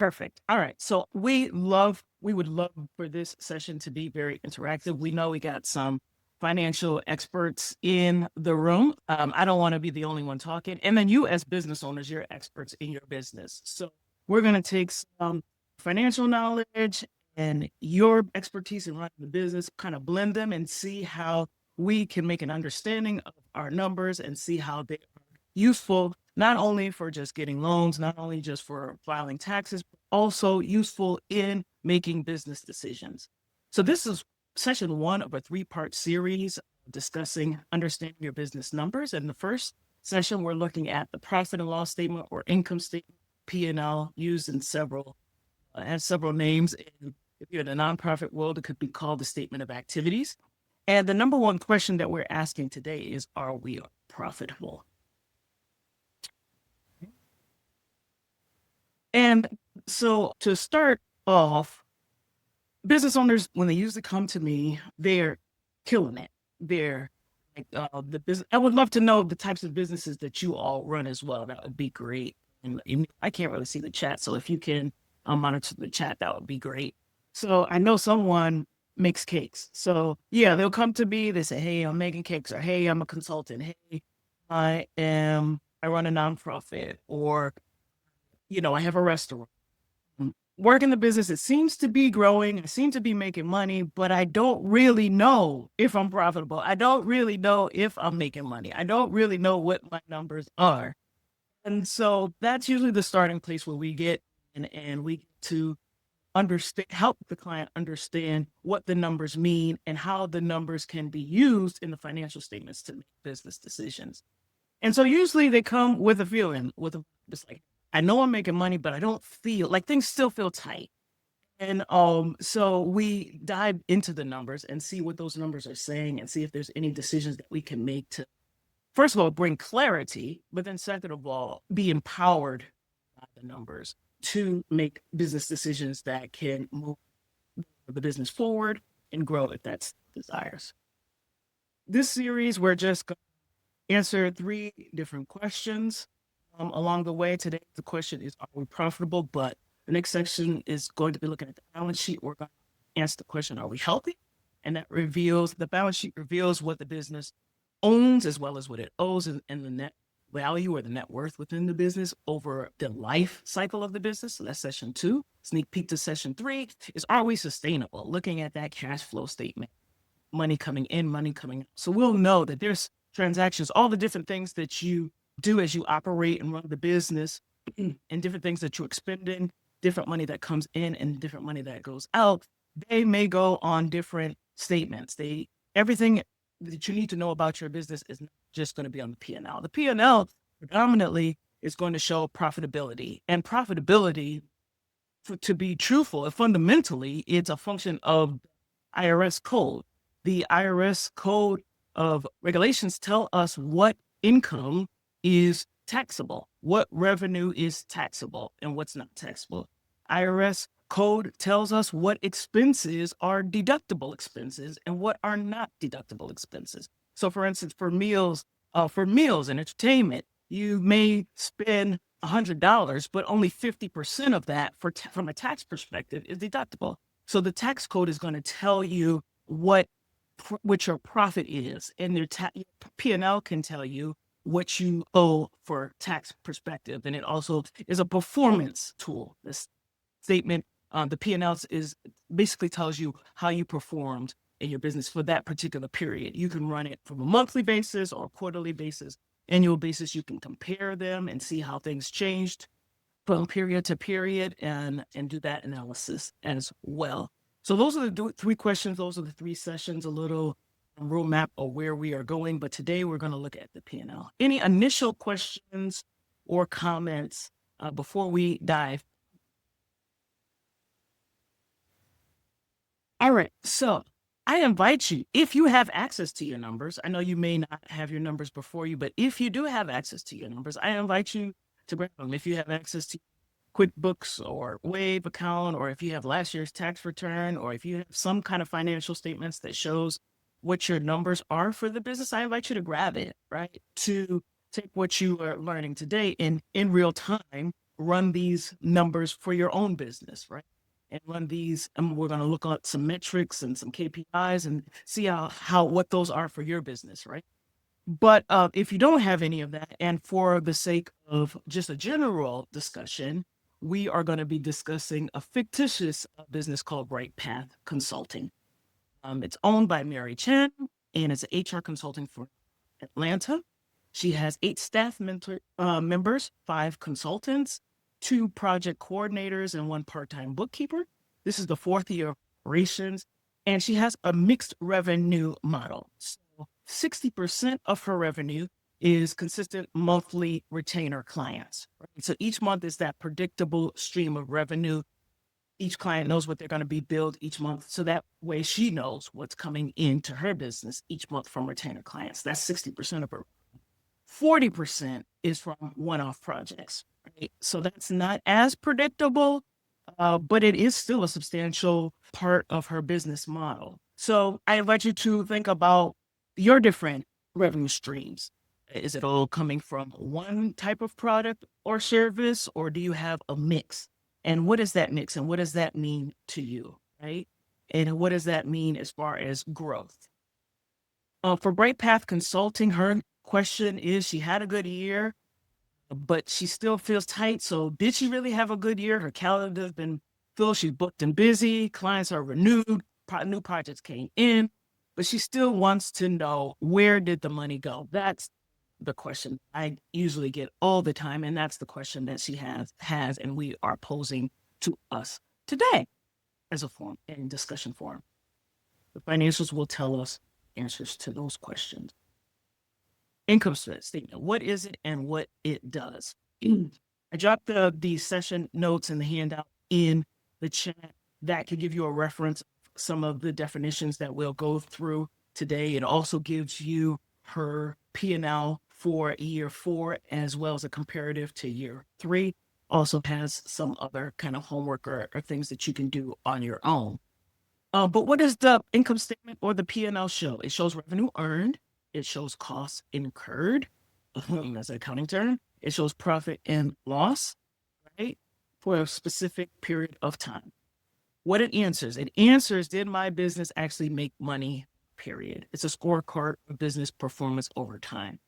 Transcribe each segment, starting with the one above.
Perfect. All right. So we would love for this session to be very interactive. We know we got some financial experts in the room. I don't want to be the only one talking. And then you as business owners, you're experts in your business. So we're going to take some financial knowledge and your expertise in running the business, kind of blend them and see how we can make an understanding of our numbers and see how they are useful, not only for just getting loans, not only just for filing taxes, but also useful in making business decisions. So this is session one of a three-part series discussing understanding your business numbers. And the first session, we're looking at the profit and loss statement or income statement, P&L, used in has several names. And if you're in the nonprofit world, it could be called the statement of activities. And the number one question that we're asking today is, are we profitable? And so to start off, business owners, when they usually come to me, they're killing it. They're like the business. I would love to know the types of businesses that you all run as well. That would be great. And I can't really see the chat, so if you can monitor the chat, that would be great. So I know someone makes cakes. So yeah, they'll come to me. They say, "Hey, I'm making cakes," or "Hey, I'm a consultant." "Hey, I run a nonprofit," or I have a restaurant. Work in the business, it seems to be growing. I seem to be making money, but I don't really know if I'm profitable. I don't really know if I'm making money. I don't really know what my numbers are. And so that's usually the starting place where we get and we get to help the client understand what the numbers mean and how the numbers can be used in the financial statements to make business decisions. And so usually they come with a feeling, just like, I know I'm making money, but I don't feel like things still feel tight. And so we dive into the numbers and see what those numbers are saying and see if there's any decisions that we can make to, first of all, bring clarity, but then second of all, be empowered by the numbers to make business decisions that can move the business forward and grow if that's desires. This series, we're just going to answer 3 different questions along the way. Today, the question is, are we profitable? But the next section is going to be looking at the balance sheet. We're going to answer the question, are we healthy? And the balance sheet reveals what the business owns as well as what it owes and the net value or the net worth within the business over the life cycle of the business. So that's session 2. Sneak peek to session 3 is, are we sustainable? Looking at that cash flow statement, money coming in, money coming out. So we'll know that there's transactions, all the different things that you do as you operate and run the business, and different things that you're expending, different money that comes in and different money that goes out. They may go on different statements. Everything that you need to know about your business is not just going to be on the P&L. The P&L predominantly is going to show profitability, and profitability, to be truthful, fundamentally, it's a function of IRS code. The IRS code of regulations tell us what income is taxable, what revenue is taxable, and what's not taxable. IRS code tells us what expenses are deductible expenses and what are not deductible expenses. So for instance, for meals and entertainment, you may spend $100, but only 50% of that from a tax perspective is deductible. So the tax code is going to tell you what your profit is, and your P&L can tell you what you owe for tax perspective. And it also is a performance tool. This statement, the P&L basically tells you how you performed in your business for that particular period. You can run it from a monthly basis or quarterly basis, annual basis. You can compare them and see how things changed from period to period and do that analysis as well. So those are the 3 questions. Those are the 3 sessions, a little roadmap of where we are going. But today we're going to look at the P&L. Any initial questions or comments before we dive? All right. So I invite you, if you have access to your numbers, I know you may not have your numbers before you, but if you do have access to your numbers, I invite you to grab them. If you have access to QuickBooks or Wave account, or if you have last year's tax return, or if you have some kind of financial statements that shows what your numbers are for the business, I invite you to grab it, right? To take what you are learning today in real time, run these numbers for your own business, right? And run these, and we're going to look at some metrics and some KPIs and see what those are for your business, right? But if you don't have any of that, and for the sake of just a general discussion, we are going to be discussing a fictitious business called Bright Path Consulting. It's owned by Mary Chen, and it's an HR consulting for Atlanta. She has 8 staff members, 5 consultants, 2 project coordinators, and 1 part-time bookkeeper. This is the 4th year of operations, and she has a mixed revenue model. So 60% of her revenue is consistent monthly retainer clients. Right? So each month is that predictable stream of revenue. Each client knows what they're going to be billed each month. So that way she knows what's coming into her business each month from retainer clients. That's 60% of her. 40% is from one-off projects. Right? So that's not as predictable, but it is still a substantial part of her business model. So I invite you to think about your different revenue streams. Is it all coming from one type of product or service, or do you have a mix? And what is that mix, and what does that mean to you, right? And what does that mean as far as growth? For Bright Path Consulting, her question is, she had a good year, but she still feels tight. So did she really have a good year? Her calendar has been filled. She's booked and busy. Clients are renewed. New projects came in, but she still wants to know, where did the money go? That's the question I usually get all the time. And that's the question that she has, and we are posing to us today as a forum and discussion forum. The financials will tell us answers to those questions. Income statement. What is it and what it does? I dropped the session notes and the handout in the chat. That could give you a reference of some of the definitions that we'll go through today. It also gives you her P&L for year 4, as well as a comparative to year 3. Also has some other kind of homework or things that you can do on your own. But what does the income statement or the P&L show? It shows revenue earned. It shows costs incurred. That's an accounting term. It shows profit and loss, right? For a specific period of time. What it answers, did my business actually make money, period? It's a scorecard of business performance over time.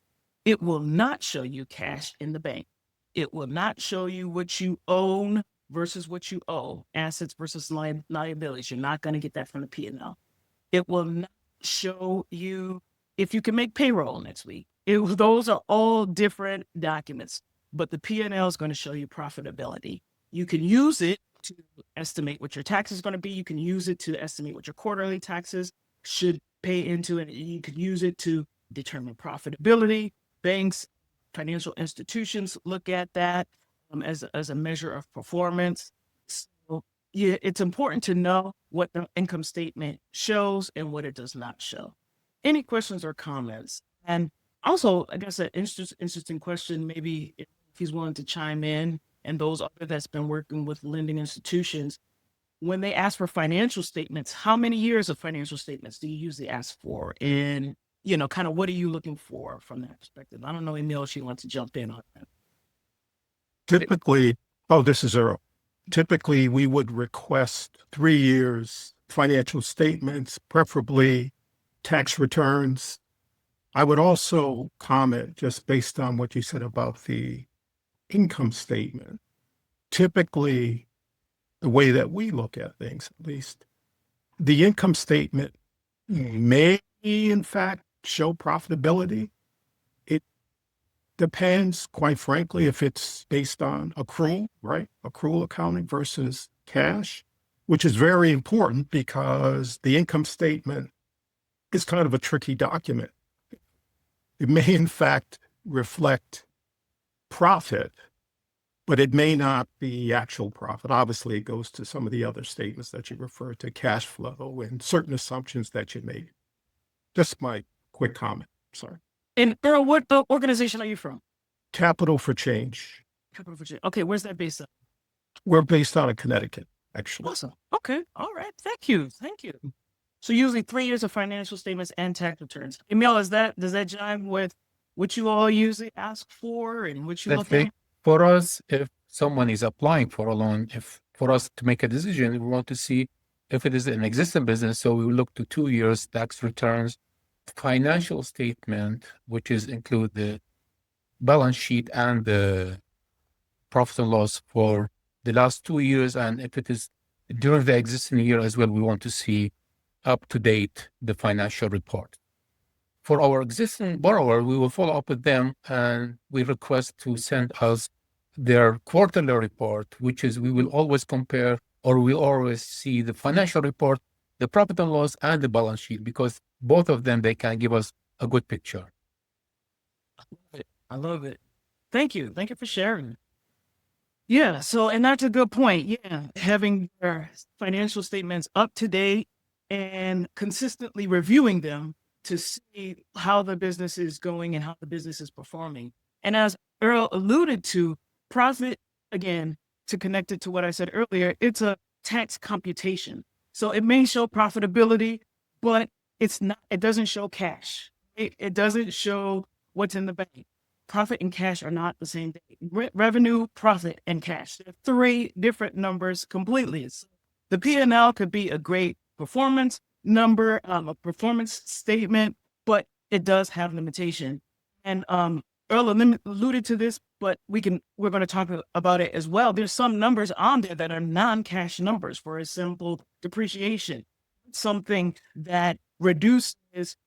It will not show you cash in the bank. It will not show you what you own versus what you owe, assets versus liabilities. You're not going to get that from the P&L. It will not show you if you can make payroll next week. Those are all different documents, but the P&L is going to show you profitability. You can use it to estimate what your tax is going to be. You can use it to estimate what your quarterly taxes should pay into it. You can use it to determine profitability. Banks, financial institutions look at that as a measure of performance. So yeah, it's important to know what the income statement shows and what it does not show. Any questions or comments? And also, I guess an interesting question, maybe if he's willing to chime in, and those other that's been working with lending institutions, when they ask for financial statements, how many years of financial statements do you usually ask for? And, kind of what are you looking for from that perspective? I don't know, Emil, if you want to jump in on that. Typically, this is Earl. Typically, we would request 3 years financial statements, preferably tax returns. I would also comment, just based on what you said about the income statement. Typically, the way that we look at things, at least, the income statement may, in fact, show profitability. It depends, quite frankly, if it's based on accrual, right? Accrual accounting versus cash, which is very important because the income statement is kind of a tricky document. It may, in fact, reflect profit, but it may not be actual profit. Obviously, it goes to some of the other statements that you refer to, cash flow and certain assumptions that you made. Just my quick comment. Sorry. And Earl, what organization are you from? Capital for Change. Capital for Change. Okay, where's that based on? We're based out of Connecticut, actually. Awesome. Okay. All right. Thank you. So usually 3 years of financial statements and tax returns. Emil, does that jive with what you all usually ask for and what you look at? For us, if someone is applying for a loan, if for us to make a decision, we want to see if it is an existing business. So we will look to 2 years tax returns, financial statement, which is include the balance sheet and the profit and loss for the last 2 years. And if it is during the existing year as well, we want to see up to date the financial report. For our existing borrower, we will follow up with them and we request to send us their quarterly report, which is we will always compare, or we always see the financial report, the profit and loss, and the balance sheet, because both of them, they can give us a good picture. I love it. Thank you. Thank you for sharing. Yeah. So, and that's a good point. Yeah. Having your financial statements up to date and consistently reviewing them to see how the business is going and how the business is performing. And as Earl alluded to, profit, again, to connect it to what I said earlier, it's a tax computation. So it may show profitability, but it's not, it doesn't show cash. It doesn't show what's in the bank. Profit and cash are not the same thing. Revenue, profit, and cash. They're three different numbers completely. So the P&L could be a great performance number, a performance statement, but it does have limitation. And Earl alluded to this, but we're going to talk about it as well. There's some numbers on there that are non-cash numbers. For example, depreciation, something that reduces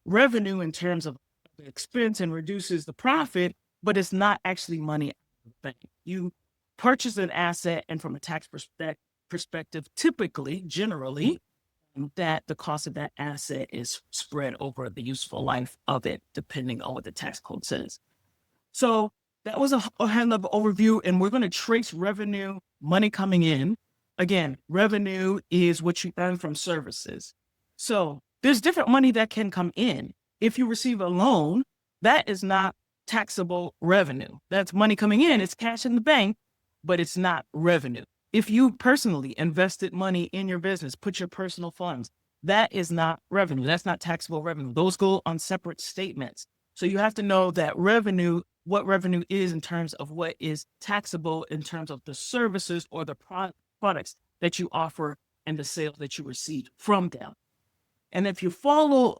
revenue in terms of expense and reduces the profit, but it's not actually money out of the bank. You purchase an asset, and from a tax perspective, typically, generally, that the cost of that asset is spread over the useful life of it, depending on what the tax code says. So that was a high-level overview, and we're going to trace revenue, money coming in. Again, revenue is what you earn from services. So there's different money that can come in. If you receive a loan, that is not taxable revenue. That's money coming in. It's cash in the bank, but it's not revenue. If you personally invested money in your business, put your personal funds, that is not revenue. That's not taxable revenue. Those go on separate statements. So you have to know that revenue, what revenue is in terms of what is taxable in terms of the services or the products that you offer and the sales that you receive from them. And if you follow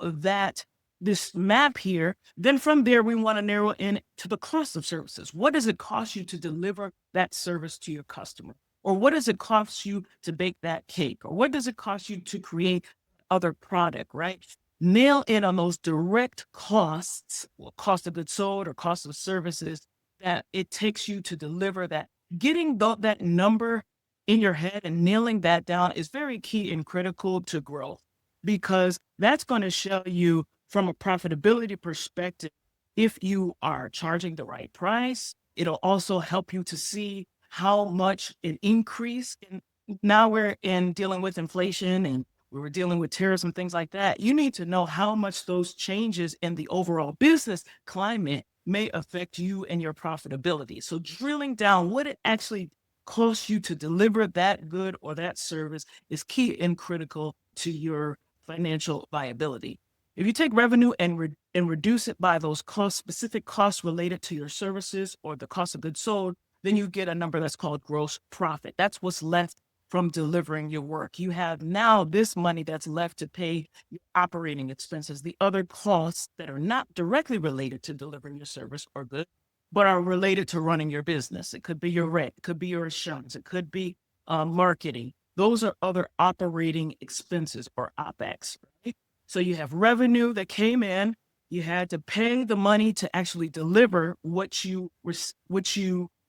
this map here, then from there, we want to narrow in to the cost of services. What does it cost you to deliver that service to your customer? Or what does it cost you to bake that cake? Or what does it cost you to create other product, right? Nail in on those direct costs, or cost of goods sold or cost of services that it takes you to deliver that. Getting that number in your head and nailing that down is very key and critical to growth, because that's going to show you from a profitability perspective if you are charging the right price. It'll also help you to see how much an increase in, now we're in dealing with inflation and we were dealing with tariffs and things like that. You need to know how much those changes in the overall business climate may affect you and your profitability. So drilling down what it actually costs you to deliver that good or that service is key and critical to your financial viability. If you take revenue and reduce it by those specific costs related to your services or the cost of goods sold, then you get a number that's called gross profit. That's what's left from delivering your work. You have now this money that's left to pay your operating expenses, the other costs that are not directly related to delivering your service or good, but are related to running your business. It could be your rent, it could be your insurance, it could be marketing. Those are other operating expenses or OpEx, right? So you have revenue that came in, you had to pay the money to actually deliver what you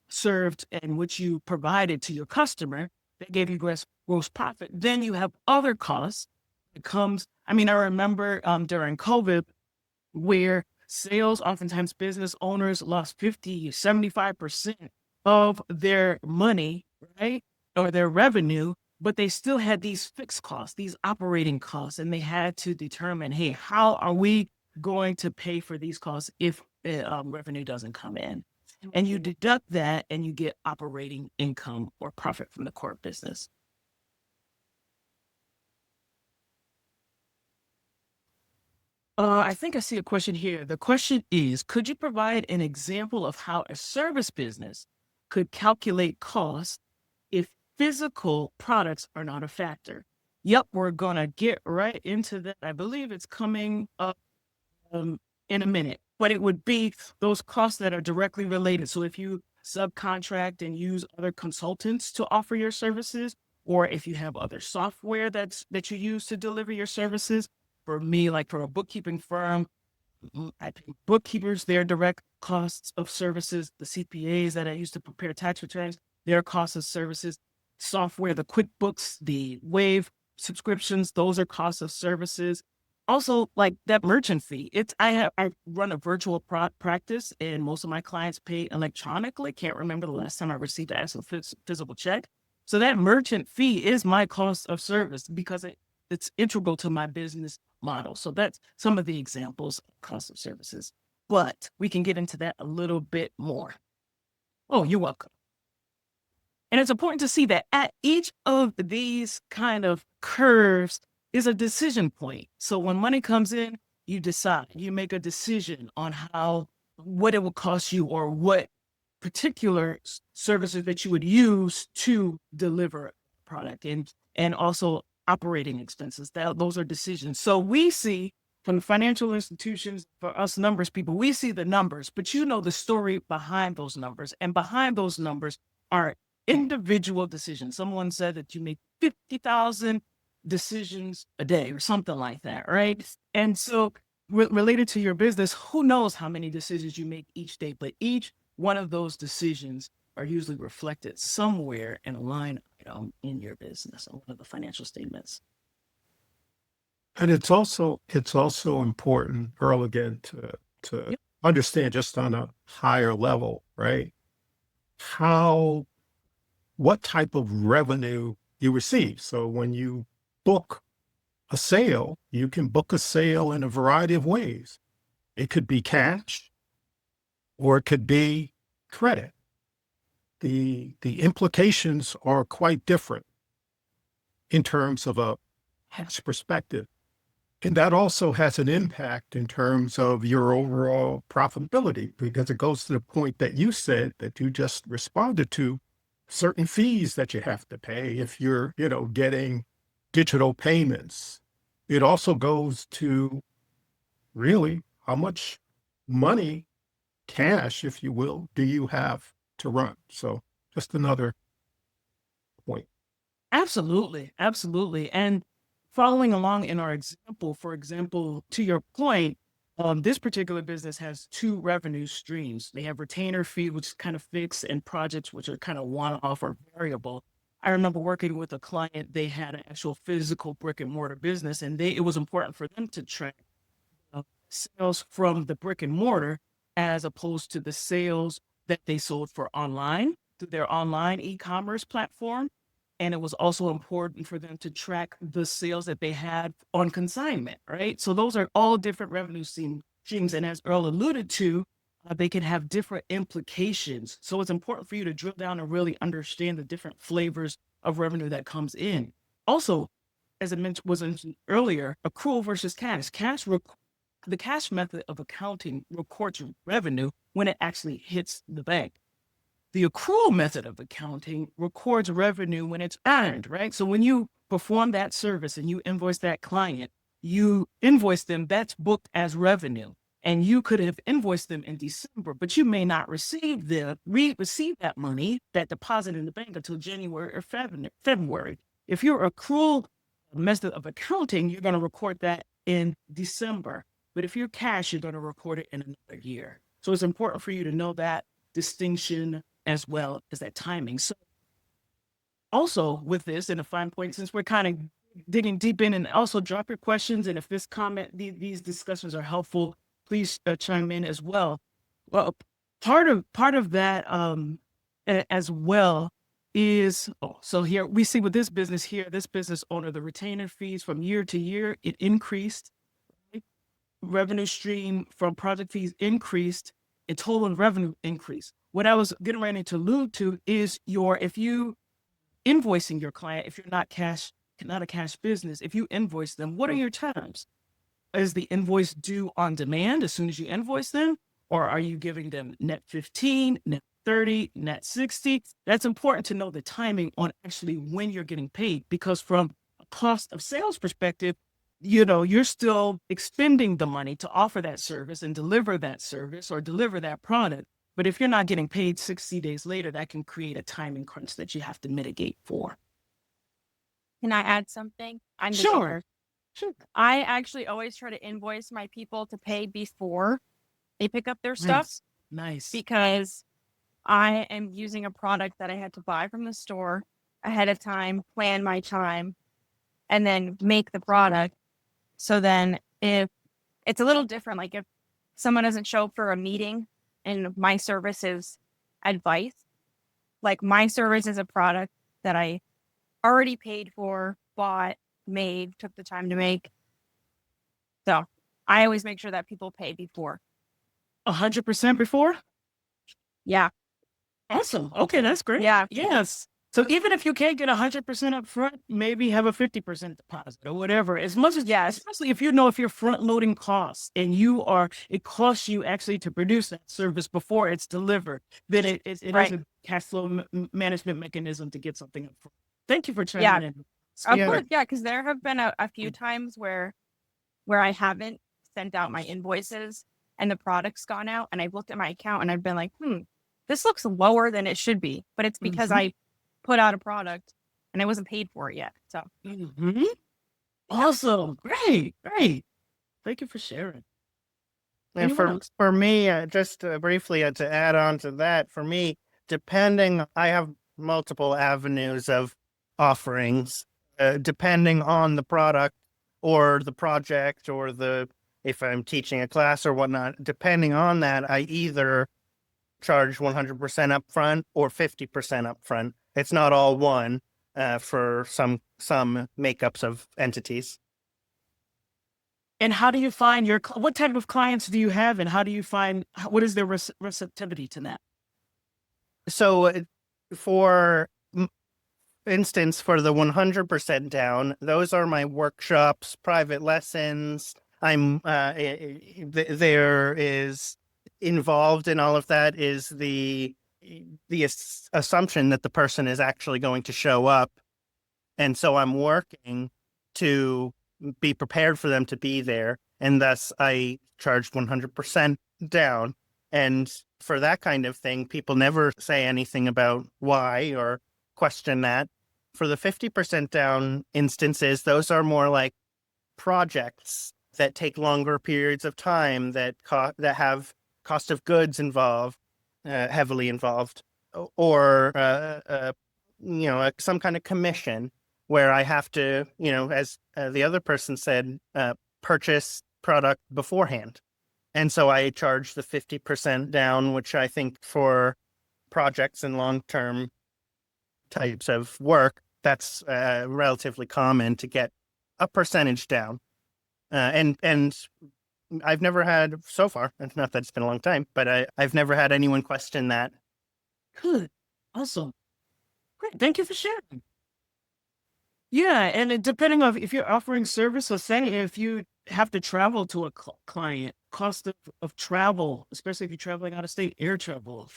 served and what you provided to your customer. That gave you gross profit. Then you have other costs. It comes, I remember during COVID where sales, oftentimes business owners lost 50, 75% of their money, right? Or their revenue, but they still had these fixed costs, these operating costs, and they had to determine, hey, how are we going to pay for these costs if revenue doesn't come in? And you deduct that and you get operating income or profit from the core business. I think I see a question here. The question is, could you provide an example of how a service business could calculate costs if physical products are not a factor. Yep, we're going to get right into that. I believe it's coming up in a minute, but it would be those costs that are directly related. So if you subcontract and use other consultants to offer your services, or if you have other software that you use to deliver your services, for me, like for a bookkeeping firm, I pay bookkeepers their direct costs of services, the CPAs that I use to prepare tax returns, their costs of services, software, the QuickBooks, the Wave subscriptions, those are costs of services. Also, like that merchant fee. I run a virtual practice, and most of my clients pay electronically. Can't remember the last time I received an actual physical check. So that merchant fee is my cost of service because it's integral to my business model. So that's some of the examples of cost of services. But we can get into that a little bit more. Oh, you're welcome. And it's important to see that at each of these kind of curves is a decision point. So when money comes in, you decide, you make a decision on what it will cost you or what particular services that you would use to deliver a product, and also operating expenses. Those are decisions. So we see from the financial institutions, for us numbers people, we see the numbers, but you know the story behind those numbers. And behind those numbers are individual decisions. Someone said that you make 50,000 decisions a day or something like that, right? And so related to your business, who knows how many decisions you make each day, but each one of those decisions are usually reflected somewhere in a line item in your business on one of the financial statements. And it's also important, Earl, again, to Yep. understand just on a higher level, right? What type of revenue you receive. So when you book a sale, you can book a sale in a variety of ways. It could be cash, or it could be credit. The implications are quite different in terms of a cash perspective. And that also has an impact in terms of your overall profitability, because it goes to the point that you said that you just responded to, certain fees that you have to pay if you're, getting digital payments. It also goes to really how much money, cash, if you will, do you have to run? So just another point. Absolutely. Absolutely. And following along in our example, for example, to your point, this particular business has two revenue streams. They have retainer fee, which is kind of fixed, and projects, which are kind of one-off or variable. I remember working with a client, they had an actual physical brick and mortar business, and it was important for them to track sales from the brick and mortar as opposed to the sales that they sold for online through their online e-commerce platform. And it was also important for them to track the sales that they had on consignment, right? So those are all different revenue streams. And as Earl alluded to, they can have different implications. So it's important for you to drill down and really understand the different flavors of revenue that comes in. Also, as I was mentioned earlier, accrual versus cash. The cash method of accounting records revenue when it actually hits the bank. The accrual method of accounting records revenue when it's earned, right? So when you perform that service and you invoice that client, you invoice them, that's booked as revenue. And you could have invoiced them in December, but you may not receive that money, that deposit in the bank, until January or February. If your accrual method of accounting, you're going to record that in December. But if you're cash, you're going to record it in another year. So it's important for you to know that distinction as well as that timing. So also with this, and a fine point, since we're kind of digging deep in, and also drop your questions. And if this these discussions are helpful, please chime in as well. Well, part of that as well is, so here we see with this business owner, the retainer fees from year to year, it increased. Revenue stream from project fees increased, and total revenue increased. What I was getting ready to allude to is if you invoicing your client, if you're not a cash business, if you invoice them, what are your terms? Is the invoice due on demand as soon as you invoice them? Or are you giving them net 15, net 30, net 60. That's important to know the timing on actually when you're getting paid, because from a cost of sales perspective, you're still expending the money to offer that service and deliver that service or deliver that product. But if you're not getting paid 60 days later, that can create a timing crunch that you have to mitigate for. Can I add something? I'm the Sure. owner. Sure. I actually always try to invoice my people to pay before they pick up their stuff Nice. because I am using a product that I had to buy from the store ahead of time, plan my time, and then make the product. So then if it's a little different, like if someone doesn't show up for a meeting and my service is advice, like my service is a product that I already paid for, bought, made, took the time to make. So I always make sure that people pay before. 100% before? Yeah. Awesome. Okay, that's great. Yeah. Yes. So even if you can't get 100% up front, maybe have a 50% deposit or whatever. As much as, Yes. especially if you're front loading costs and it costs you actually to produce that service before it's delivered, then it is Right. a cash flow management mechanism to get something up front. Thank you for chiming Yeah. in. Of Yeah. course, yeah, because there have been a few times where I haven't sent out my invoices and the product's gone out, and I've looked at my account and I've been like, this looks lower than it should be, but it's because I put out a product and I wasn't paid for it yet. So Awesome. Great. Thank you for sharing. And Anyone else? for me, just briefly to add on to that, for me, I have multiple avenues of offerings, depending on the product or the project or if I'm teaching a class or whatnot, depending on that, I either charge 100% upfront or 50% upfront. It's not all one for some makeups of entities. And how do you find what type of clients do you have, and how do you find, what is their receptivity to that? So for instance, for the 100% down, those are my workshops, private lessons. There is involved in all of that is the assumption that the person is actually going to show up. And so I'm working to be prepared for them to be there. And thus I charge 100% down. And for that kind of thing, people never say anything about why or question that. For the 50% down instances, those are more like projects that take longer periods of time, that have cost of goods involved, heavily involved, or some kind of commission where I have to, as the other person said, purchase product beforehand. And so I charge the 50% down, which I think for projects and long-term types of work, that's relatively common to get a percentage down. And I've never had so far, it's not that it's been a long time, but I've never had anyone question that. Good. Awesome. Great. Thank you for sharing. Yeah. And depending on if you're offering service, or say if you have to travel to a client, cost of travel, especially if you're traveling out of state, air travel.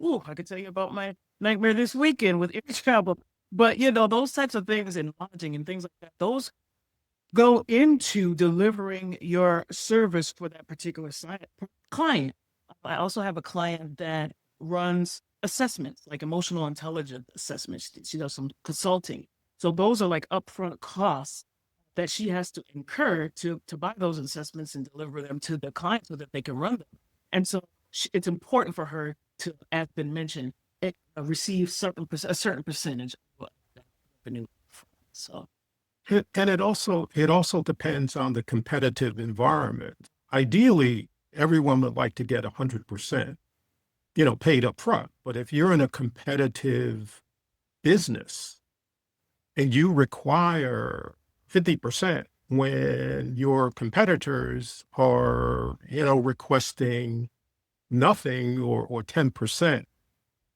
I could tell you about my nightmare this weekend with air travel. But those types of things, and lodging and things like that, those go into delivering your service for that particular client. I also have a client that runs assessments, like emotional intelligence assessments. She does some consulting. So those are like upfront costs that she has to incur to buy those assessments and deliver them to the client so that they can run them. And so it's important for her to, as been mentioned, receive a certain percentage of revenue. So. And it also depends on the competitive environment. Ideally, everyone would like to get 100%, paid up front. But if you're in a competitive business and you require 50% when your competitors are, requesting nothing or 10%,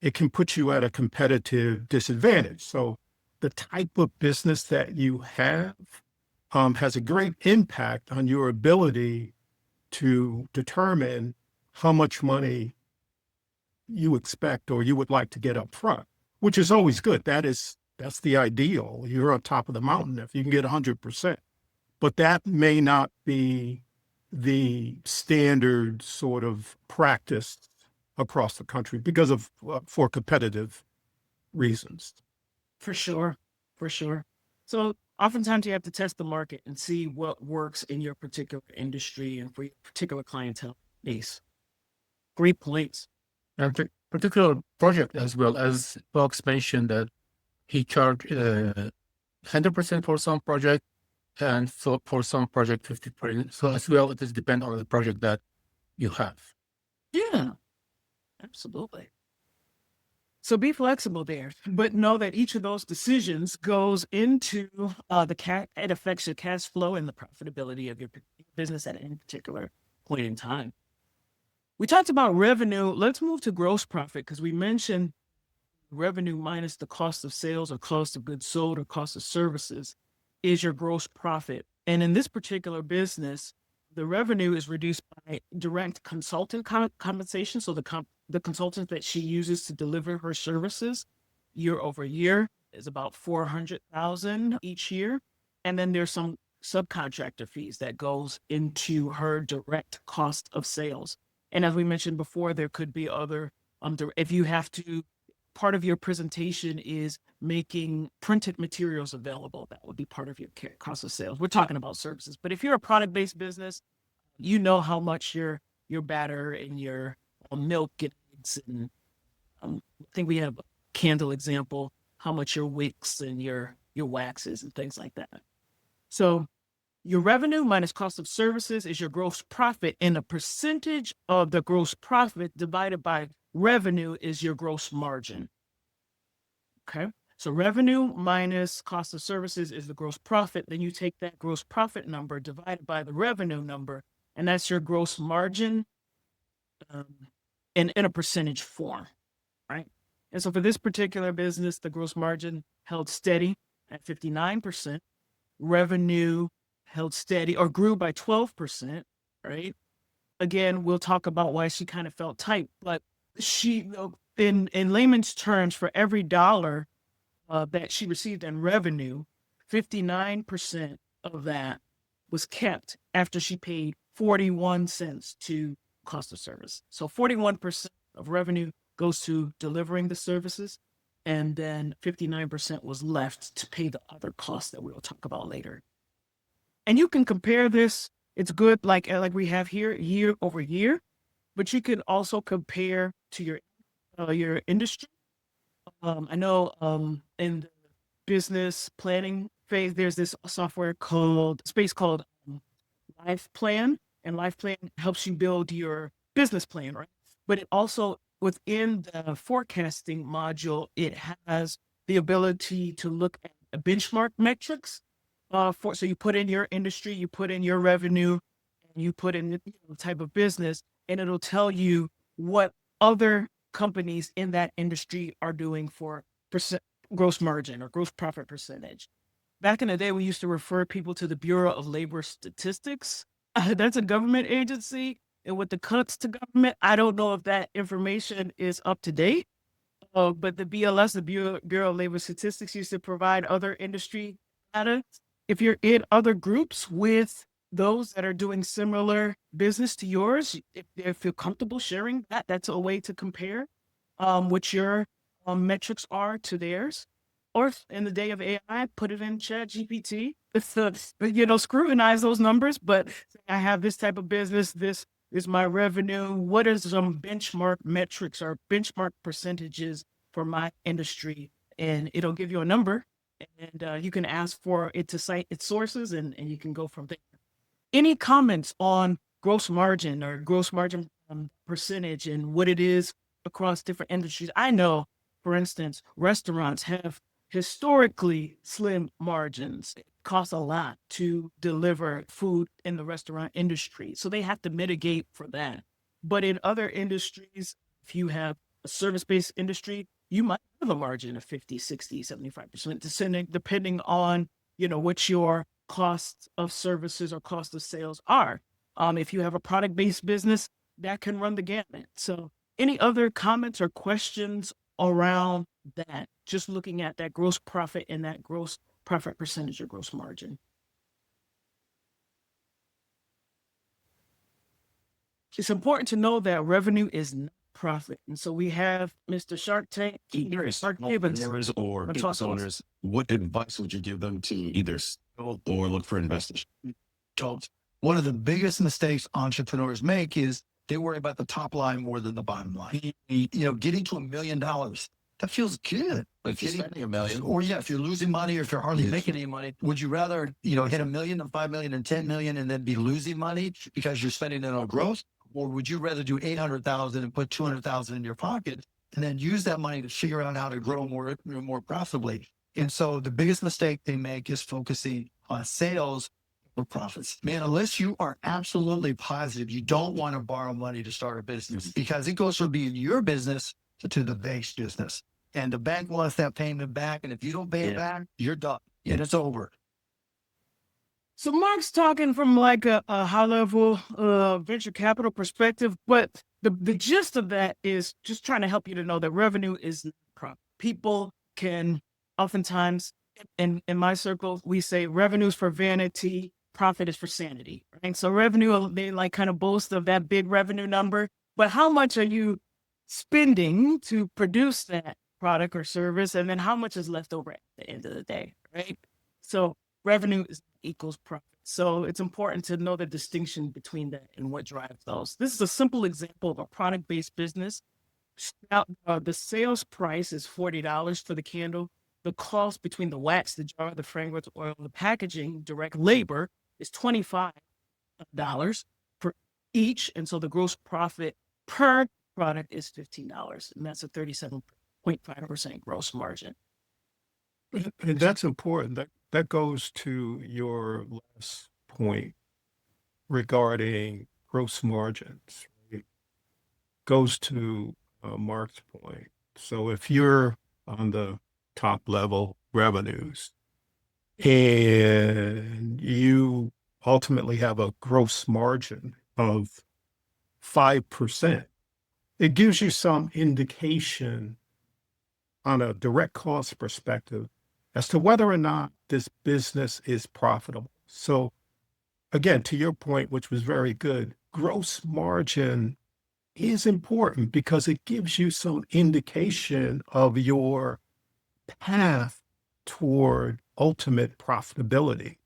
it can put you at a competitive disadvantage. So the type of business that you have has a great impact on your ability to determine how much money you expect or you would like to get up front, which is always good. That's the ideal. You're on top of the mountain if you can get 100%. But that may not be the standard sort of practice across the country because of for competitive reasons. For sure. For sure. So oftentimes you have to test the market and see what works in your particular industry and for your particular clientele base. Great points. And particular project as well, as Fox mentioned that he charged 100% for some project, and so for some project 50%. So as well, it is depend on the project that you have. Yeah, absolutely. So be flexible there, but know that each of those decisions goes into it affects your cash flow and the profitability of your business at any particular point in time. We talked about revenue. Let's move to gross profit because we mentioned revenue minus the cost of sales or cost of goods sold or cost of services is your gross profit. And in this particular business, the revenue is reduced by direct consultant compensation. So the consultant that she uses to deliver her services year over year is about $400,000 each year. And then there's some subcontractor fees that goes into her direct cost of sales. And as we mentioned before, there could be other, if you have to, part of your presentation is making printed materials available. That would be part of your cost of sales. We're talking about services, but if you're a product-based business, you know how much your batter and your milk and eggs and I think we have a candle example, how much your wicks and your waxes and things like that. So your revenue minus cost of services is your gross profit, and a percentage of the gross profit divided by revenue is your gross margin. Okay. So revenue minus cost of services is the gross profit. Then you take that gross profit number divided by the revenue number, and that's your gross margin in a percentage form, right? And so for this particular business, the gross margin held steady at 59%. Revenue held steady or grew by 12%, right? Again, we'll talk about why she kind of felt tight, but she, in layman's terms, for every dollar that she received in revenue, 59% of that was kept after she paid 41 cents to cost of service. So 41% of revenue goes to delivering the services, and then 59% was left to pay the other costs that we'll talk about later. And you can compare this. It's good, like we have here, year over year, but you can also compare to your industry. I know in the business planning phase, there's this software called Life Plan, and Life Plan helps you build your business plan, right? But it also, within the forecasting module, it has the ability to look at benchmark metrics. So you put in your industry, you put in your revenue, and you put in the type of business, and it'll tell you what other companies in that industry are doing for gross margin or gross profit percentage. Back in the day, we used to refer people to the Bureau of Labor Statistics. That's a government agency. And with the cuts to government, I don't know if that information is up to date. But the BLS, the Bureau of Labor Statistics, used to provide other industry data. If you're in other groups with those that are doing similar business to yours, if they feel comfortable sharing that, that's a way to compare what your metrics are to theirs. Or in the day of AI, put it in Chat GPT. Scrutinize those numbers. But I have this type of business. This is my revenue. What are some benchmark metrics or benchmark percentages for my industry? And it'll give you a number. And you can ask for it to cite its sources, and you can go from there. Any comments on gross margin or gross margin percentage and what it is across different industries? I know, for instance, restaurants have historically slim margins. It costs a lot to deliver food in the restaurant industry, so they have to mitigate for that. But in other industries, if you have a service-based industry, you might have a margin of 50, 60, 75%, depending on, what your cost of services or cost of sales are. If you have a product-based business, that can run the gamut. So Any other comments or questions around that? Just looking at that gross profit and that gross profit percentage or gross margin. It's important to know that revenue is not profit. And so we have Mr. Shark Tank, Shark Gibbons. Entrepreneurs or business owners, what advice would you give them to either sell or look for investors? Don't. One of the biggest mistakes entrepreneurs make is they worry about the top line more than the bottom line. Getting to $1 million, that feels good. But if you're spending $1 million, Or if you're losing money or if you're hardly making any money, would you rather, hit $1 million and $5 million and $10 million and then be losing money because you're spending it on growth? Or would you rather do 800,000 and put 200,000 in your pocket and then use that money to figure out how to grow more profitably? And so the biggest mistake they make is focusing on sales or profits. Man, unless you are absolutely positive, you don't want to borrow money to start a business because it goes from being your business to the bank's business. And the bank wants that payment back. And if you don't pay it back, you're done. And it's over. So Mark's talking from like a high level venture capital perspective, but the gist of that is just trying to help you to know that revenue is not profit. People can oftentimes, in my circle, we say revenue is for vanity, profit is for sanity, right? So revenue, they like kind of boast of that big revenue number, but how much are you spending to produce that product or service? And then how much is left over at the end of the day, right? So revenue equals profit. So it's important to know the distinction between that and what drives those. This is a simple example of a product-based business. Now, the sales price is $40 for the candle. The cost between the wax, the jar, the fragrance oil, the packaging, direct labor is $25 for each. And so the gross profit per product is $15. And that's a 37.5% gross margin. And that's important. That goes to your last point regarding gross margins. It goes to Mark's point. So if you're on the top level revenues and you ultimately have a gross margin of 5%, it gives you some indication on a direct cost perspective as to whether or not this business is profitable. So again, to your point, which was very good, gross margin is important because it gives you some indication of your path toward ultimate profitability.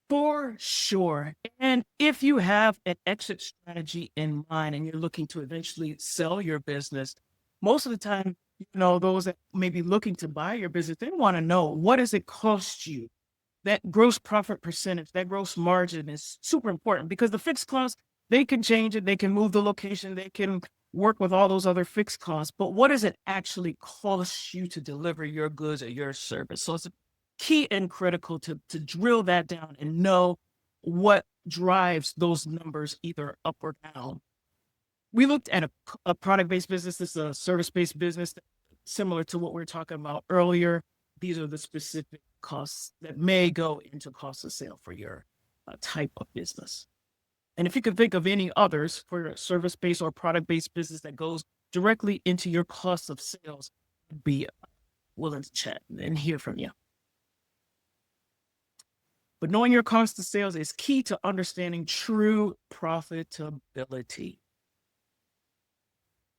For sure. And if you have an exit strategy in mind and you're looking to eventually sell your business, most of the time, those that may be looking to buy your business, they want to know, what does it cost you? That gross profit percentage, that gross margin is super important because the fixed costs, they can change it. They can move the location. They can work with all those other fixed costs. But what does it actually cost you to deliver your goods or your service? So it's key and critical to drill that down and know what drives those numbers either up or down. We looked at a product-based business. This is a service-based business, similar to what we were talking about earlier. These are the specific costs that may go into cost of sale for your type of business. And if you can think of any others for a service-based or product-based business that goes directly into your cost of sales, I'd be willing to chat and hear from you. But knowing your cost of sales is key to understanding true profitability.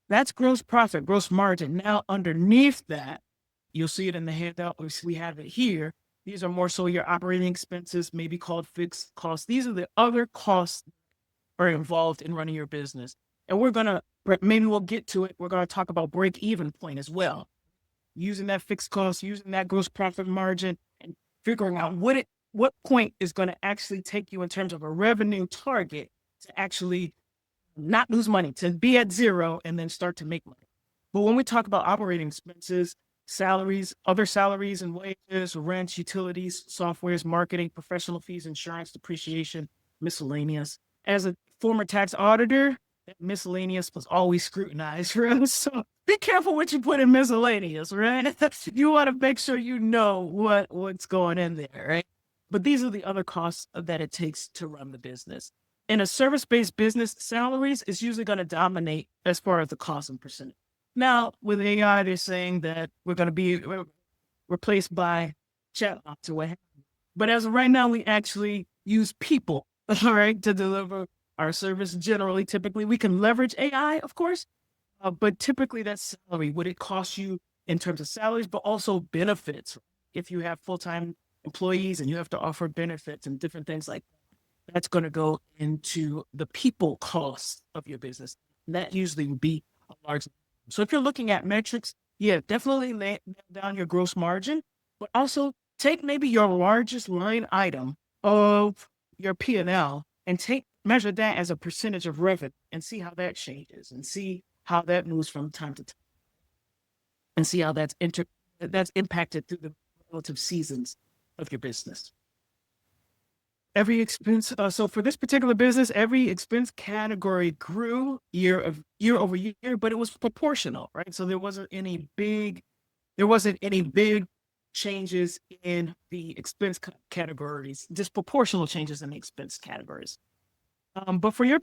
That's gross profit, gross margin. Now, underneath that, you'll see it in the handout. We have it here. These are more so your operating expenses, maybe called fixed costs. These are the other costs that are involved in running your business. And maybe we'll get to it. We're going to talk about break-even point as well. Using that fixed cost, using that gross profit margin, and figuring out what point is going to actually take you in terms of a revenue target to actually not lose money, to be at zero and then start to make money. But when we talk about operating expenses, salaries, other salaries and wages, rents, utilities, softwares, marketing, professional fees, insurance, depreciation, miscellaneous. As a former tax auditor, that miscellaneous was always scrutinized, right? So be careful what you put in miscellaneous, right? You want to make sure you know what's going in there, right? But these are the other costs that it takes to run the business. in a service-based business, salaries is usually going to dominate as far as the cost and percentage. Now, with AI, they're saying that we're going to be replaced by chatbots or what have you. But as of right now, we actually use people, all right, to deliver our service. Generally, typically, we can leverage AI, of course, but typically that's salary. What it costs you in terms of salaries, but also benefits. If you have full-time employees and you have to offer benefits and different things like that, that's going to go into the people costs of your business. And that usually would be a large. So if you're looking at metrics, yeah, definitely lay down your gross margin, but also take maybe your largest line item of your P&L and measure that as a percentage of revenue and see how that changes and see how that moves from time to time and see how that's impacted through the relative seasons of your business. Every expense, so for this particular business, every expense category grew year over year, but it was proportional, right? So there wasn't any big changes in the expense categories, disproportional changes in the expense categories. But for your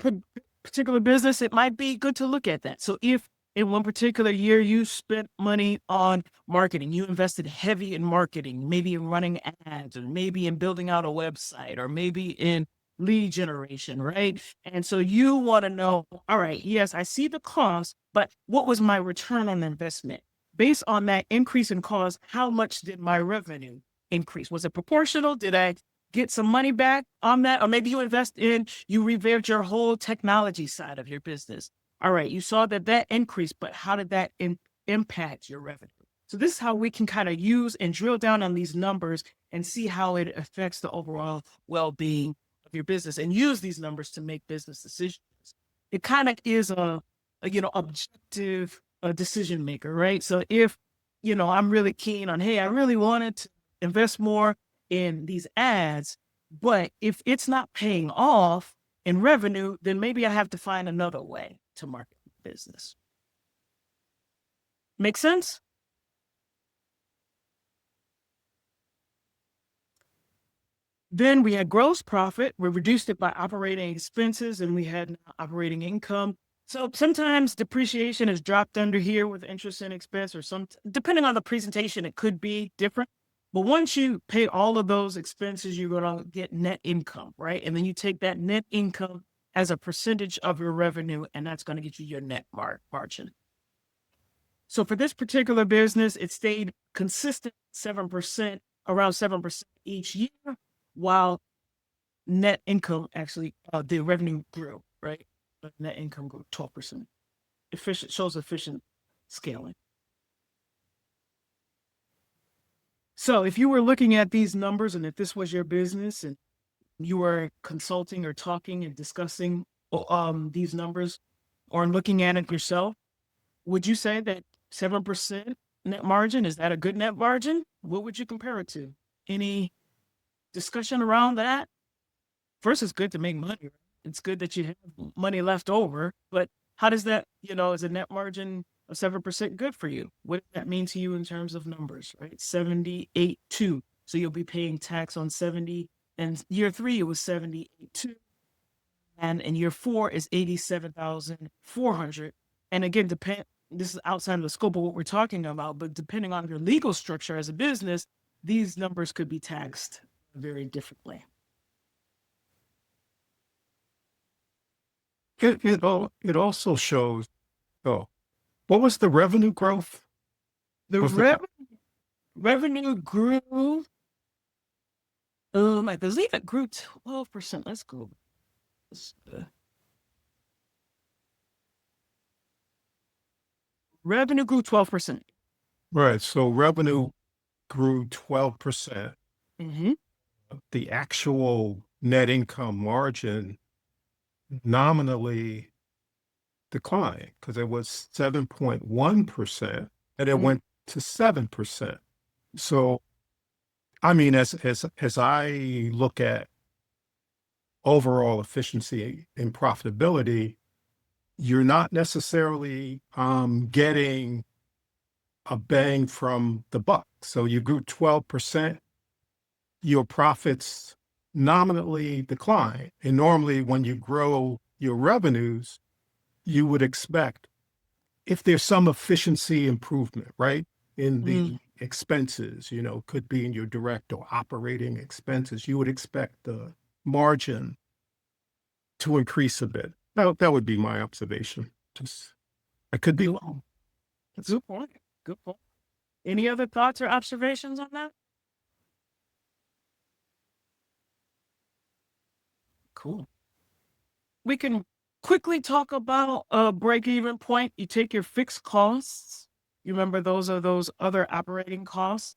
particular business, it might be good to look at that. So if in one particular year you spent money on marketing, you invested heavy in marketing, maybe in running ads, or maybe in building out a website, or maybe in lead generation, right? And so you want to know, all right, yes, I see the cost, but what was my return on investment? Based on that increase in cost, how much did my revenue increase? Was it proportional? Did I get some money back on that? Or maybe you revamped your whole technology side of your business. All right, you saw that increased, but how did that impact your revenue? So this is how we can kind of use and drill down on these numbers and see how it affects the overall well-being of your business and use these numbers to make business decisions. It kind of is a objective decision maker, right? So if, I'm really keen on, hey, I really wanted to invest more in these ads, but if it's not paying off in revenue, then maybe I have to find another way to market the business. Make sense? Then we had gross profit. We reduced it by operating expenses, and we had operating income. So sometimes depreciation is dropped under here with interest and expense, or depending on the presentation, it could be different. But once you pay all of those expenses, you're going to get net income, right? And then you take that net income as a percentage of your revenue, and that's going to get you your net margin. So for this particular business, it stayed consistent 7%, around 7% each year, while net income actually, the revenue grew, right? But net income grew 12%. Shows efficient scaling. So if you were looking at these numbers, and if this was your business and you were consulting or talking and discussing these numbers or looking at it yourself, would you say that 7% net margin, is that a good net margin? What would you compare it to? Any discussion around that? First, it's good to make money. It's good that you have money left over, but how does that, is a net margin of 7% good for you? What does that mean to you in terms of numbers, right? 78.2. So you'll be paying tax on 70, and year 3, it was 78.2. And in year 4 is 87,400. And again, this is outside of the scope of what we're talking about, but depending on your legal structure as a business, these numbers could be taxed very differently. It also shows, what was the revenue growth? Revenue grew, I believe it grew 12%. Let's go. Revenue grew 12%. Right. So revenue grew 12%. Mm-hmm. The actual net income margin nominally declined because it was 7.1% and it went to 7%. So, I mean, as I look at overall efficiency and profitability, you're not necessarily getting a bang from the buck. So you grew 12%, your profits nominally decline. And normally when you grow your revenues, you would expect, if there's some efficiency improvement, right, in the expenses, could be in your direct or operating expenses, you would expect the margin to increase a bit. That would be my observation. I could be wrong. That's a good point. Good point. Any other thoughts or observations on that? Cool. We can quickly talk about a break-even point. You take your fixed costs. You remember those are those other operating costs,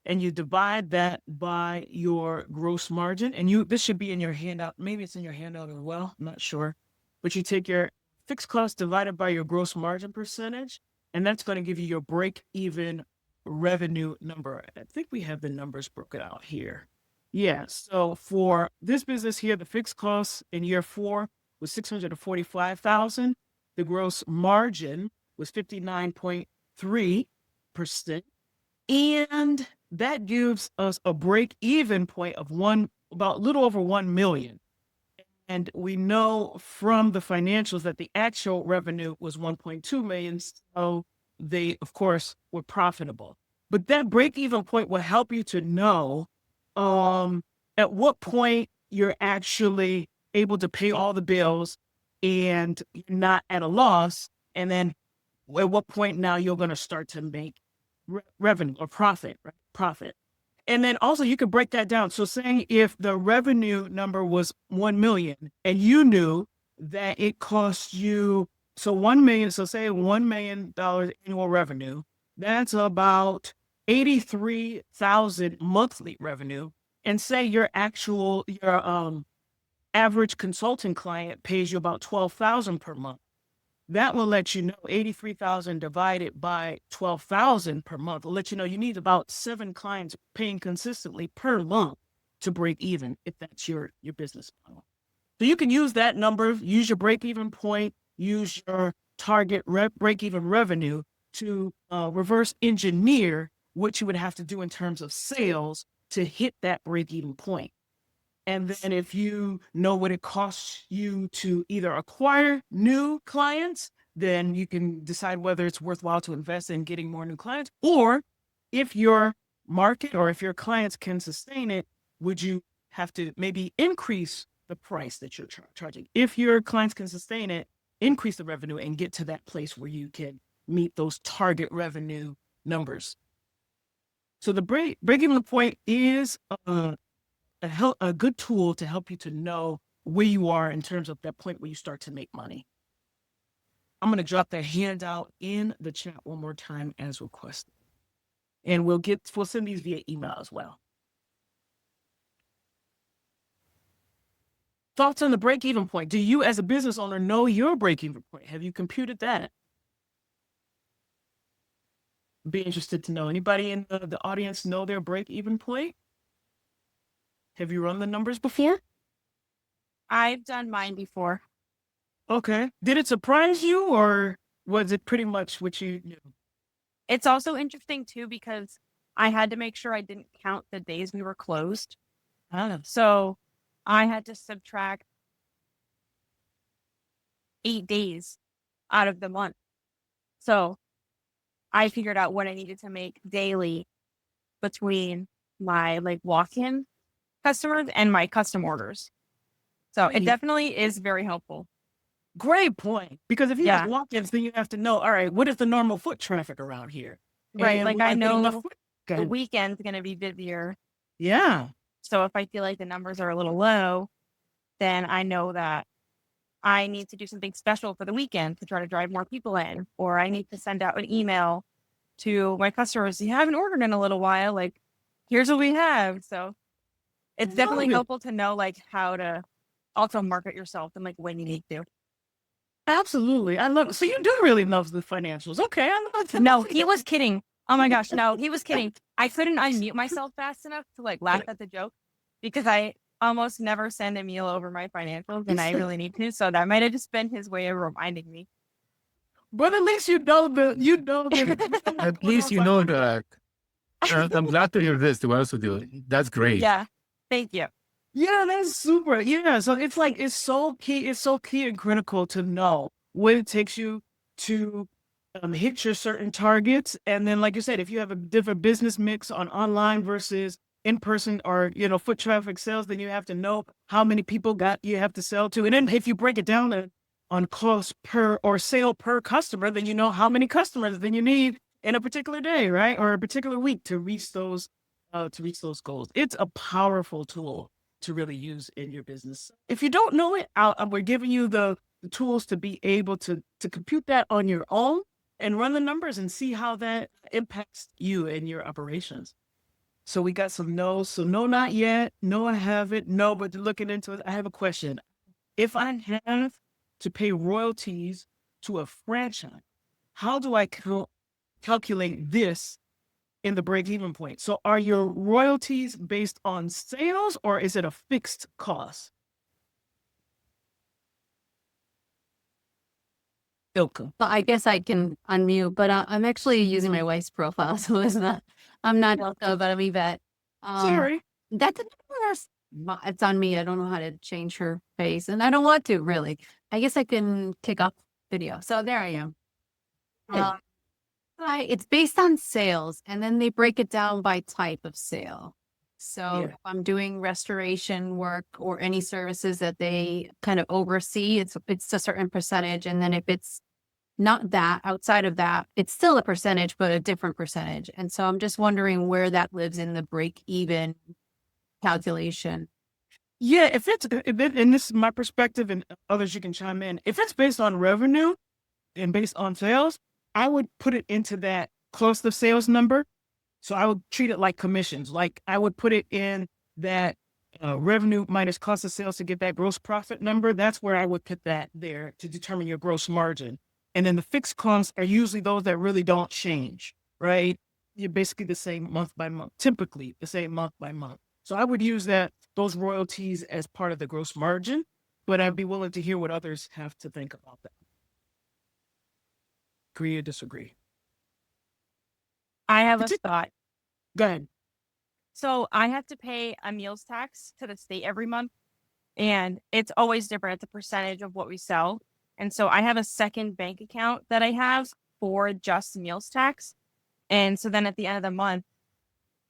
and you divide that by your gross margin. And this should be in your handout. Maybe it's in your handout as well. I'm not sure. But you take your fixed cost divided by your gross margin percentage, and that's going to give you your break-even revenue number. I think we have the numbers broken out here. Yeah. So for this business here, the fixed cost in year 4 was $645,000. The gross margin was 59.3%. And that gives us a break-even point of about a little over 1 million. And we know from the financials that the actual revenue was 1.2 million. So they, of course, were profitable. But that break-even point will help you to know at what point you're actually able to pay all the bills and you're not at a loss. And then at what point now you're going to start to make revenue or profit, right? Profit. And then also you could break that down. So saying if the revenue number was 1 million and you knew that it cost you, so 1 million, so say $1 million annual revenue, that's about 83,000 monthly revenue. And say your average consulting client pays you about 12,000 per month. That will let you know 83,000 divided by 12,000 per month will let you know you need about 7 clients paying consistently per month to break even, if that's your business model. So you can use that number, use your break-even point, use your target break-even revenue to reverse engineer what you would have to do in terms of sales to hit that break-even point. And then if you know what it costs you to either acquire new clients, then you can decide whether it's worthwhile to invest in getting more new clients. Or if your market or if your clients can sustain it, would you have to maybe increase the price that you're charging? If your clients can sustain it, increase the revenue and get to that place where you can meet those target revenue numbers. So the break-even point is a good tool to help you to know where you are in terms of that point where you start to make money. I'm going to drop the handout in the chat one more time as requested. And we'll send these via email as well. Thoughts on the break-even point? Do you as a business owner know your break-even point? Have you computed that? Be interested to know. Anybody in the audience know their break-even point? Have you run the numbers before? I've done mine before. Okay. Did it surprise you or was it pretty much what you knew? It's also interesting too because I had to make sure I didn't count the days we were closed. So I had to subtract 8 days out of the month. So I figured out what I needed to make daily between my walk-in customers and my custom orders. So it definitely is very helpful. Great point. Because if you have walk-ins, then you have to know, all right, what is the normal foot traffic around here? Right. And I know the the weekend's going to be busier. Yeah. So if I feel like the numbers are a little low, then I know that I need to do something special for the weekend to try to drive more people in, or I need to send out an email to my customers. You haven't ordered in a little while. Here's what we have. So it's definitely helpful to know how to also market yourself and when you need to. Absolutely. I love it. So you do really love the financials. Okay. I love it. No, he was kidding. Oh my gosh. No, he was kidding. I couldn't unmute myself fast enough to laugh at the joke because I almost never send Emil over my financials and I really need to. So that might have just been his way of reminding me. But at least you know that. At least you know that. I'm glad to hear this, to be honest with you. That's great. Yeah. Thank you. Yeah, that's super. Yeah. So it's like, it's so key. It's so key and critical to know what it takes you to hit your certain targets. And then, like you said, if you have a different business mix on online versus in person or, foot traffic sales, then you have to know how many people you have to sell to. And then if you break it down on cost per or sale per customer, then you know how many customers then you need in a particular day, right? Or a particular week to reach those goals. It's a powerful tool to really use in your business. If you don't know it, we're giving you the tools to be able to compute that on your own and run the numbers and see how that impacts you and your operations. So we got some no's. So no, not yet. No, I haven't. No, but looking into it, I have a question. If I have to pay royalties to a franchise, how do I calculate this in the break-even point? So are your royalties based on sales or is it a fixed cost? Ilka. Well, I guess I can unmute, but I'm actually using my wife's profile, so I'm not Elka, but I'm Yvette. Sorry. It's on me. I don't know how to change her face, and I don't want to really. I guess I can kick off video. So there I am. It's based on sales, and then they break it down by type of sale. So Yeah. if I'm doing restoration work or any services that they kind of oversee, it's a certain percentage. And then if it's not that, outside of that, it's still a percentage, but a different percentage. And so I'm just wondering where that lives in the break even calculation. Yeah, and this is my perspective, and others you can chime in. If it's based on revenue and based on sales, I would put it into that cost of sales number. So I would treat it like commissions. Like I would put it in that revenue minus cost of sales to get that gross profit number. That's where I would put that there to determine your gross margin. And then the fixed costs are usually those that really don't change, right? You're basically the same month by month, typically the same month by month. So I would use those royalties as part of the gross margin, but I'd be willing to hear what others have to think about that. Agree or disagree? I have a thought. Go ahead. So I have to pay a meals tax to the state every month, and it's always different. It's a percentage of what we sell. And so I have a second bank account that I have for just meals tax. And so then at the end of the month,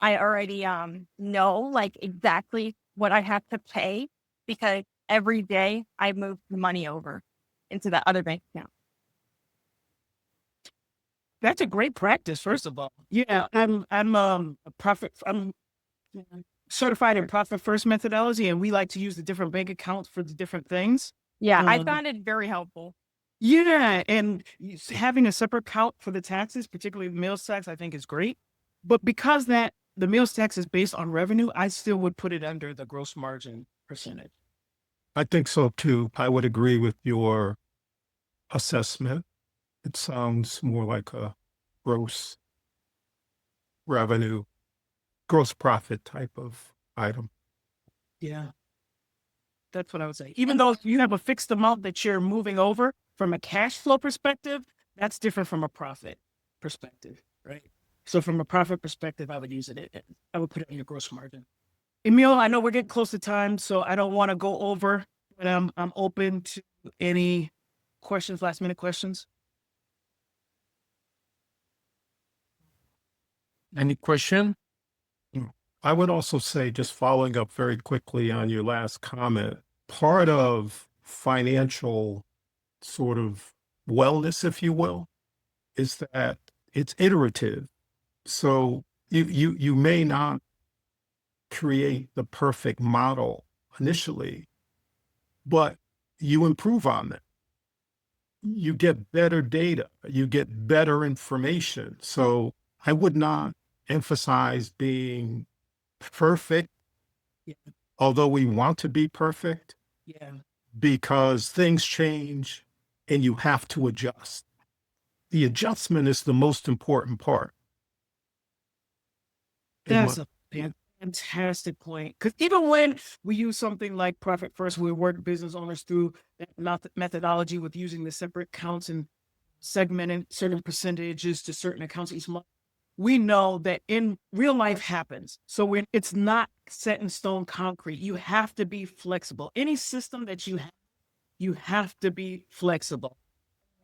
I already know like exactly what I have to pay because every day I move the money over into that other bank account. That's a great practice, first of all. Yeah, I'm certified in profit first methodology, and we like to use the different bank accounts for the different things. Yeah, I found it very helpful. Yeah, and having a separate account for the taxes, particularly the meals tax, I think is great. But because the meals tax is based on revenue, I still would put it under the gross margin percentage. I think so too. I would agree with your assessment. It sounds more like a gross revenue, gross profit type of item. Yeah. That's what I would say. Even though you have a fixed amount that you're moving over from a cash flow perspective, that's different from a profit perspective, right? So from a profit perspective, I would use it. I would put it in your gross margin. Emil, I know we're getting close to time, so I don't want to go over, but I'm open to any questions, last minute questions. Any question? I would also say, just following up very quickly on your last comment, part of financial sort of wellness, if you will, is that it's iterative. So you may not create the perfect model initially, but you improve on it. You get better data, you get better information. So I would not emphasize being perfect, Yeah. although we want to be perfect, Yeah. because things change and you have to adjust. The adjustment is the most important part. That's a fantastic point. Because even when we use something like Profit First, we work business owners through that methodology with using the separate accounts and segmenting certain percentages to certain accounts each month. we know that in real life happens. So when it's not set in stone concrete, you have to be flexible. Any system that you have to be flexible.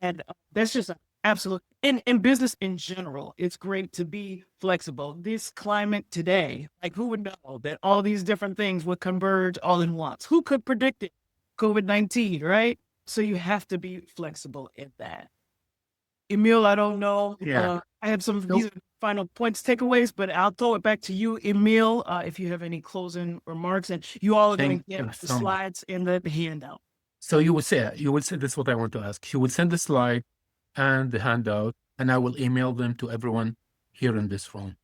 And that's just an absolute, in business in general, it's great to be flexible. This climate today, like who would know that all these different things would converge all in once? Who could predict it? COVID-19, right? So you have to be flexible in that. Emil, I don't know. Yeah. I have some Nope. these are final points, takeaways, but I'll throw it back to you, Emil, if you have any closing remarks. And you all are going Thank to get you the so much. slides and the handout. So you would say, this is what I want to ask. You would send the slide and the handout, and I will email them to everyone here in this room.